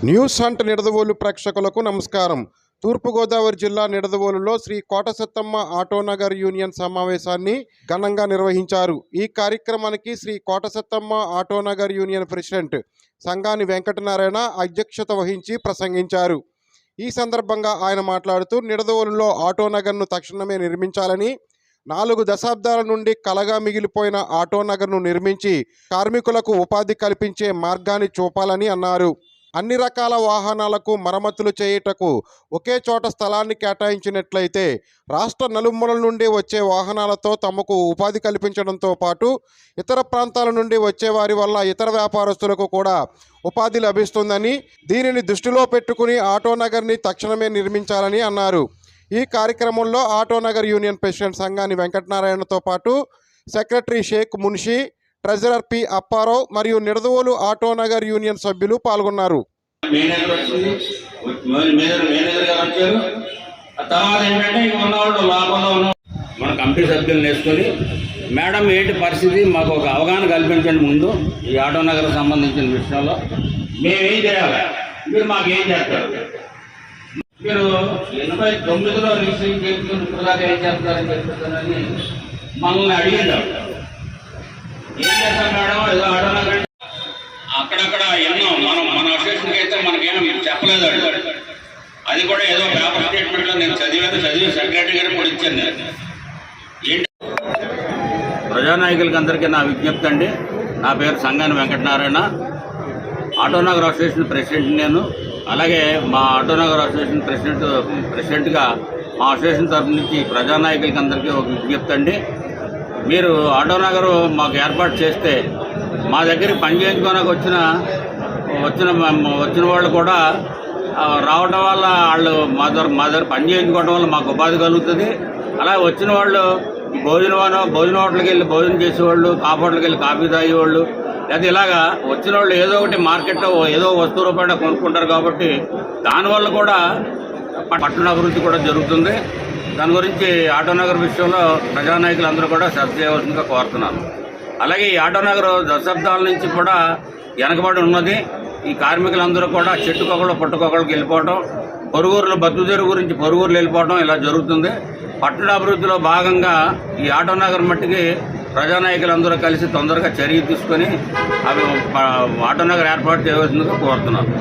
News hunt Nidadavolu ప్రేక్షకులకు నమస్కారం. తూర్పుగోదావరి జిల్లా నిడదవోలులో శ్రీ కోటసత్తమ్మ ఆటోనగర్ యూనియన్ సమావేశాన్ని ఘనంగా నిర్వహించారు. ఈ కార్యక్రమానికి శ్రీ కోటసత్తమ్మ ఆటోనగర్ యూనియన్ ప్రెసిడెంట్ సంగాని వెంకటనారాయణ అధ్యక్షత వహించి ప్రసంగించారు. ఈ సందర్భంగా ఆయన మాట్లాడుతూ నిడదవోలులో ఆటోనగర్ను తక్షణమే నిర్మించాలని, 4 దశాబ్దాల నుండి కలగా మిగిలిపోయిన ఆటోనగర్ను నిర్మించి కార్మికులకు ఉపాధి కల్పించే మార్గాన్ని చూపాలని అన్నారు. అన్ని రకాల వాహనాలకు మరమ్మతులు చేయుటకు ఒకే చోట స్థలాన్ని కేటాయించినట్లయితే రాష్ట్ర నలుమూలల నుండి వచ్చే వాహనాలతో తమకు ఉపాధి కల్పించడంతో పాటు ఇతర ప్రాంతాల నుండి వచ్చే వారి వల్ల ఇతర వ్యాపారస్తులకు కూడా ఉపాధి లభిస్తుందని, దీనిని దృష్టిలో పెట్టుకుని ఆటోనగర్ని తక్షణమే నిర్మించాలని అన్నారు. ఈ కార్యక్రమంలో ఆటోనగర్ యూనియన్ ప్రెసిడెంట్ సంగాని వెంకటనారాయణతో పాటు secretary Sheikh Munshi, treasurer P Apparao మరియు నిడదవోలు ఆటోనగర్ యూనియన్ సభ్యులు పాల్గొన్నారు. మన కమిటీ సభ్యులను వేసుకొని మేడం ఏంటి పరిస్థితి మాకు ఒక అవగాహన కల్పించండి. ముందు ఈ ఆటోనగర్ సంబంధించిన విషయంలో మేమేం చేయాలి, మీరు మాకేం చేస్తారు, మీరు 89లో రిజిస్ట్రేషన్ చేసుకుని ఇప్పటిదాకా ఏం చేస్తారని చెప్తారని మనల్ని అడిగిందాం. ఏం చేస్తాం మేడం, ఏదో ఆటోనగర్ అక్కడక్కడ ఎన్నో మన అసోసియేషన్కి అయితే మనకేమో చెప్పలేదు. అది కూడా ఏదో పేపర్ స్టేట్మెంట్లో నేను చదివి సెక్రటరీ గారు కూడా ఇచ్చాను. ఏంటి ప్రజానాయకులకి అందరికీ నా విజ్ఞప్తి అండి. నా పేరు సంగాని వెంకటనారాయణ, ఆటోనగర్ అసోసియేషన్ ప్రెసిడెంట్ నేను. అలాగే మా ఆటోనగర్ అసోసియేషన్ ప్రెసిడెంట్గా మా అసోసియేషన్ తరఫు నుంచి ప్రజానాయకులకి అందరికీ ఒక విజ్ఞప్తి అండి. మీరు ఆటోనగర్ మాకు ఏర్పాటు చేస్తే మా దగ్గరికి పని చేయించుకోవడానికి వచ్చిన వాళ్ళు కూడా రావడం వల్ల వాళ్ళు మా దగ్గర పని చేయించుకోవడం వల్ల మాకు ఉపాధి కలుగుతుంది. అలా వచ్చిన వాళ్ళు భోజన హోటల్కి వెళ్ళి భోజనం చేసేవాళ్ళు, కాఫీ హోటల్కి వెళ్ళి కాఫీ తాగేవాళ్ళు, లేదా ఇలాగా వచ్చిన వాళ్ళు ఏదో ఒకటి మార్కెట్లో ఏదో వస్తువు రూపాయన కొనుక్కుంటారు. కాబట్టి దానివల్ల కూడా పట్టణ అభివృద్ధి కూడా జరుగుతుంది. దాని గురించి ఆటోనగర్ విషయంలో ప్రజానాయకులందరూ కూడా శ్రద్ధ చేయవలసిందిగా కోరుతున్నాను. అలాగే ఈ ఆటోనగర్ దశాబ్దాల నుంచి కూడా వెనకబడి ఉన్నది. ఈ కార్మికులందరూ కూడా చెట్టుకొకళ్ళు పుట్టుకొకళ్ళకి వెళ్ళిపోవడం, పొరుగురులు బతుకుదెరువు గురించి పొరుగురులు వెళ్ళిపోవడం ఇలా జరుగుతుంది. పట్టణ అభివృద్ధిలో భాగంగా ఈ ఆటోనగర్ మట్టికి ప్రజానాయకులందరూ కలిసి తొందరగా చర్య తీసుకొని అవి ఆటోనగర్ ఏర్పాటు చేయవలసిందిగా కోరుతున్నాను.